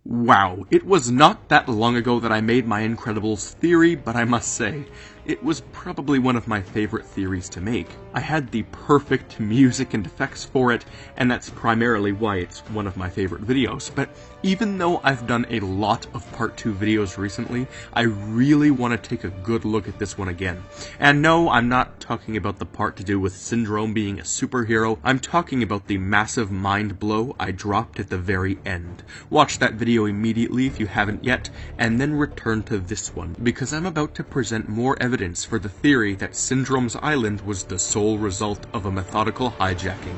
Wow, it was not that long ago that I made my Incredibles theory, but I must say, it was probably one of my favorite theories to make. I had the perfect music and effects for it, and that's primarily why it's one of my favorite videos. But even though I've done a lot of Part 2 videos recently, I really want to take a good look at this one again. And no, I'm not talking about the part to do with Syndrome being a superhero, I'm talking about the massive mind blow I dropped at the very end. Watch that video immediately if you haven't yet, and then return to this one, because I'm about to present more evidence for the theory that Syndrome's island was the sole result of a methodical hijacking.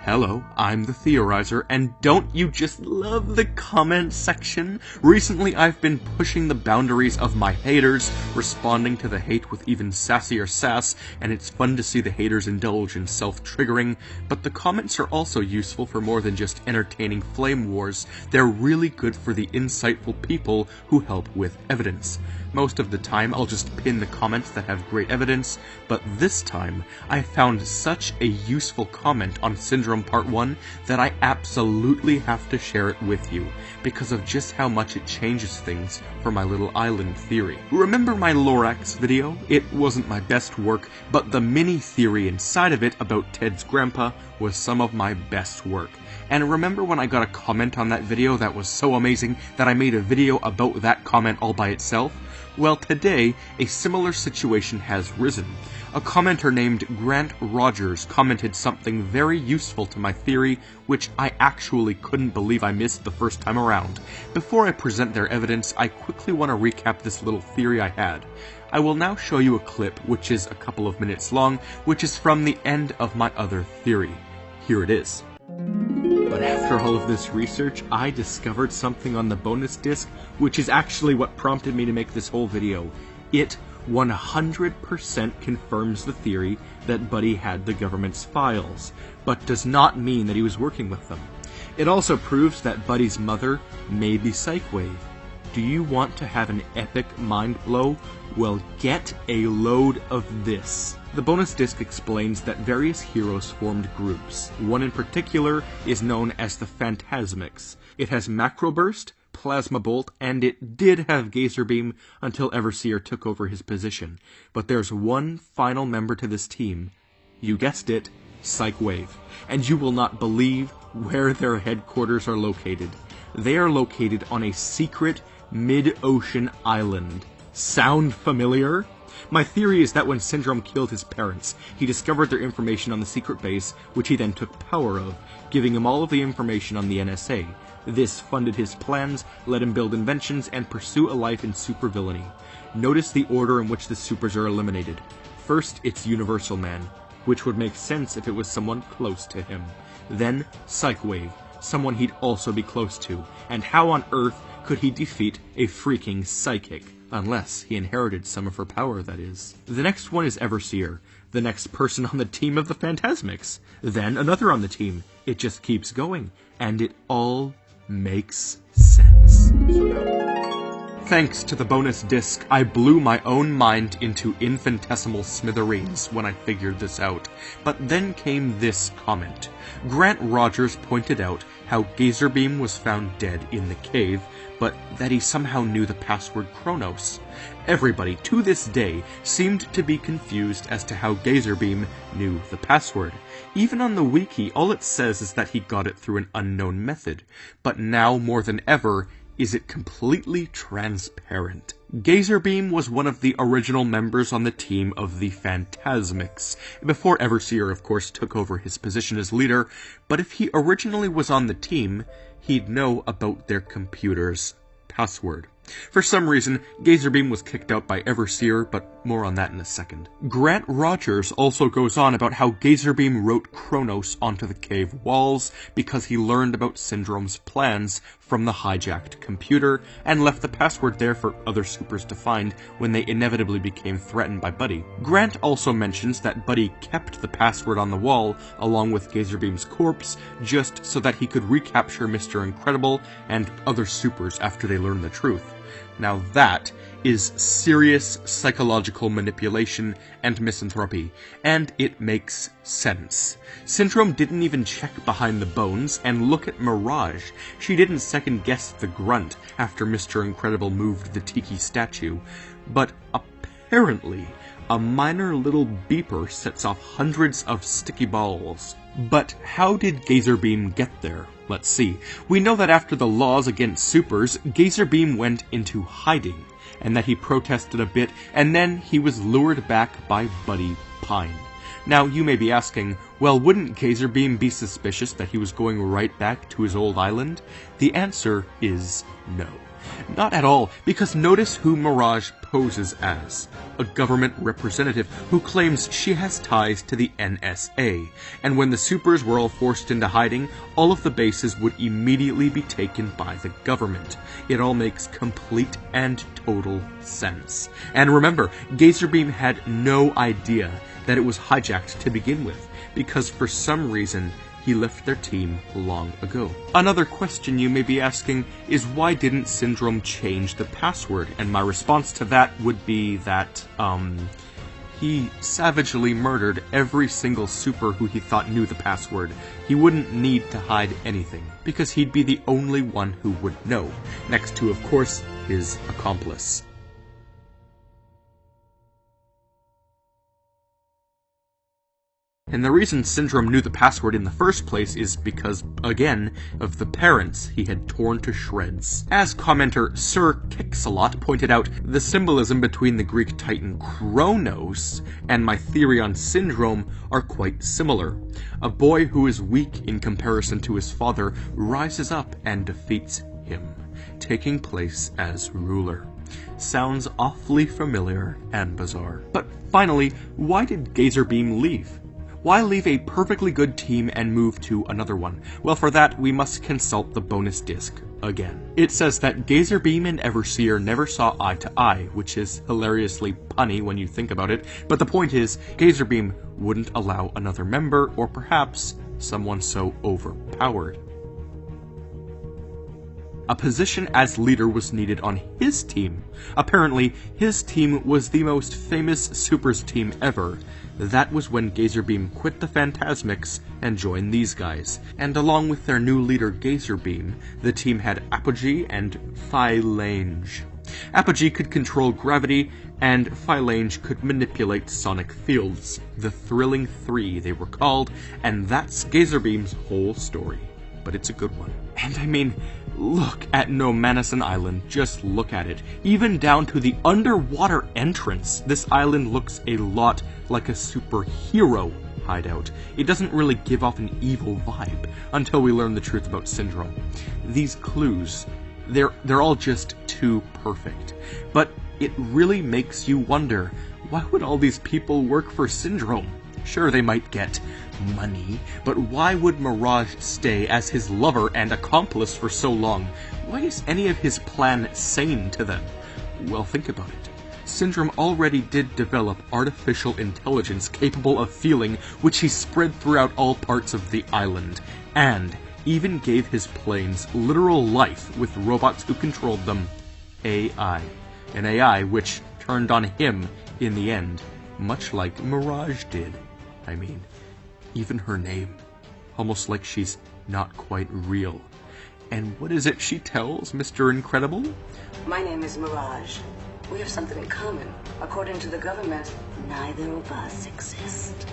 Hello, I'm the Theorizer, and don't you just love the comment section? Recently I've been pushing the boundaries of my haters, responding to the hate with even sassier sass, and it's fun to see the haters indulge in self-triggering, but the comments are also useful for more than just entertaining flame wars. They're really good for the insightful people who help with evidence. Most of the time I'll just pin the comments that have great evidence, but this time I found such a useful comment on Syndrome Part 1 that I absolutely have to share it with you, because of just how much it changes things for my little island theory. Remember my Lorax video? It wasn't my best work, but the mini theory inside of it about Ted's grandpa was some of my best work. And remember when I got a comment on that video that was so amazing that I made a video about that comment all by itself? Well, today, a similar situation has risen. A commenter named Grant Rogers commented something very useful to my theory, which I actually couldn't believe I missed the first time around. Before I present their evidence, I quickly want to recap this little theory I had. I will now show you a clip, which is a couple of minutes long, which is from the end of my other theory. Here it is. But after all of this research, I discovered something on the bonus disc, which is actually what prompted me to make this whole video. It 100% confirms the theory that Buddy had the government's files, but does not mean that he was working with them. It also proves that Buddy's mother may be Psychwave. Do you want to have an epic mind blow? Well, get a load of this. The bonus disc explains that various heroes formed groups. One in particular is known as the Phantasmics. It has Macro Burst, Plasma Bolt, and it did have Geyser Beam until Everseer took over his position. But there's one final member to this team. You guessed it, Psychwave. And you will not believe where their headquarters are located. They are located on a secret mid-ocean island. Sound familiar? My theory is that when Syndrome killed his parents, he discovered their information on the secret base, which he then took power of, giving him all of the information on the NSA. This funded his plans, let him build inventions, and pursue a life in supervillainy. Notice the order in which the supers are eliminated. First, it's Universal Man, which would make sense if it was someone close to him. Then, Psychwave, someone he'd also be close to. And how on earth could he defeat a freaking psychic? Unless he inherited some of her power, that is. The next one is Everseer, the next person on the team of the Phantasmics. Then another on the team. It just keeps going, and it all makes sense. Thanks to the bonus disc, I blew my own mind into infinitesimal smithereens when I figured this out. But then came this comment. Grant Rogers pointed out how Geyser Beam was found dead in the cave, but that he somehow knew the password Kronos. Everybody, to this day, seemed to be confused as to how Geyser Beam knew the password. Even on the wiki, all it says is that he got it through an unknown method. But now, more than ever, is it completely transparent. Geyser Beam was one of the original members on the team of the Phantasmics, before Everseer, of course, took over his position as leader, but if he originally was on the team, he'd know about their computer's password. For some reason, Geyser Beam was kicked out by Everseer, but more on that in a second. Grant Rogers also goes on about how Geyser Beam wrote Kronos onto the cave walls because he learned about Syndrome's plans from the hijacked computer and left the password there for other supers to find when they inevitably became threatened by Buddy. Grant also mentions that Buddy kept the password on the wall along with Geyser Beam's corpse just so that he could recapture Mr. Incredible and other supers after they learned the truth. Now that is serious psychological manipulation and misanthropy, and it makes sense. Syndrome didn't even check behind the bones, and look at Mirage. She didn't second-guess the grunt after Mr. Incredible moved the tiki statue, but apparently a minor little beeper sets off hundreds of sticky balls. But how did Gazerbeam get there? Let's see. We know that after the laws against supers, Gazerbeam went into hiding, and that he protested a bit, and then he was lured back by Buddy Pine. Now, you may be asking, well, wouldn't Gazerbeam be suspicious that he was going right back to his old island? The answer is no. Not at all, because notice who Mirage poses as. A government representative who claims she has ties to the NSA, and when the supers were all forced into hiding, all of the bases would immediately be taken by the government. It all makes complete and total sense. And remember, Gazerbeam had no idea that it was hijacked to begin with, because for some reason, he left their team long ago. Another question you may be asking is why didn't Syndrome change the password? And my response to that would be that, he savagely murdered every single super who he thought knew the password. He wouldn't need to hide anything, because he'd be the only one who would know, next to, of course, his accomplice. And the reason Syndrome knew the password in the first place is because, again, of the parents he had torn to shreds. As commenter Sir Kixalot pointed out, the symbolism between the Greek titan Kronos and my theory on Syndrome are quite similar. A boy who is weak in comparison to his father rises up and defeats him, taking place as ruler. Sounds awfully familiar and bizarre. But finally, why did Gazerbeam leave? Why leave a perfectly good team and move to another one? Well, for that, we must consult the bonus disc again. It says that Gazerbeam and Everseer never saw eye to eye, which is hilariously punny when you think about it, but the point is, Gazerbeam wouldn't allow another member, or perhaps someone so overpowered. A position as leader was needed on his team. Apparently, his team was the most famous supers team ever. That was when Gazerbeam quit the Phantasmics and joined these guys. And along with their new leader Gazerbeam, the team had Apogee and Phalange. Apogee could control gravity, and Phalange could manipulate sonic fields. The Thrilling Three, they were called, and that's Gazerbeam's whole story. But it's a good one. And I mean, look at Nomanison Island, just look at it. Even down to the underwater entrance, this island looks a lot like a superhero hideout. It doesn't really give off an evil vibe until we learn the truth about Syndrome. These clues, they're all just too perfect. But it really makes you wonder, why would all these people work for Syndrome? Sure, they might get money, but why would Mirage stay as his lover and accomplice for so long? Why is any of his plan sane to them? Well, think about it. Syndrome already did develop artificial intelligence capable of feeling, which he spread throughout all parts of the island, and even gave his planes literal life with robots who controlled them. AI. An AI which turned on him in the end, much like Mirage did. I mean, even her name. Almost like she's not quite real. And what is it she tells Mr. Incredible? My name is Mirage. We have something in common. According to the government, neither of us exist.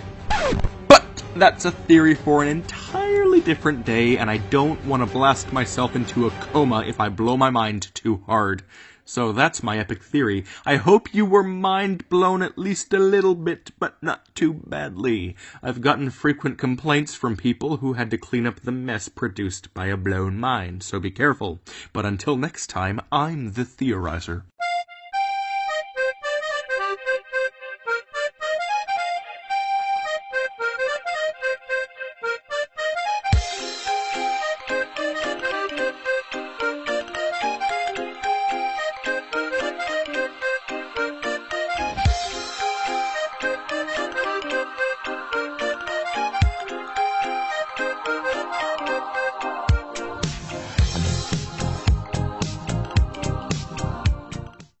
But that's a theory for an entirely different day, and I don't want to blast myself into a coma if I blow my mind too hard. So that's my epic theory. I hope you were mind blown at least a little bit, but not too badly. I've gotten frequent complaints from people who had to clean up the mess produced by a blown mind, so be careful. But until next time, I'm the Theorizer.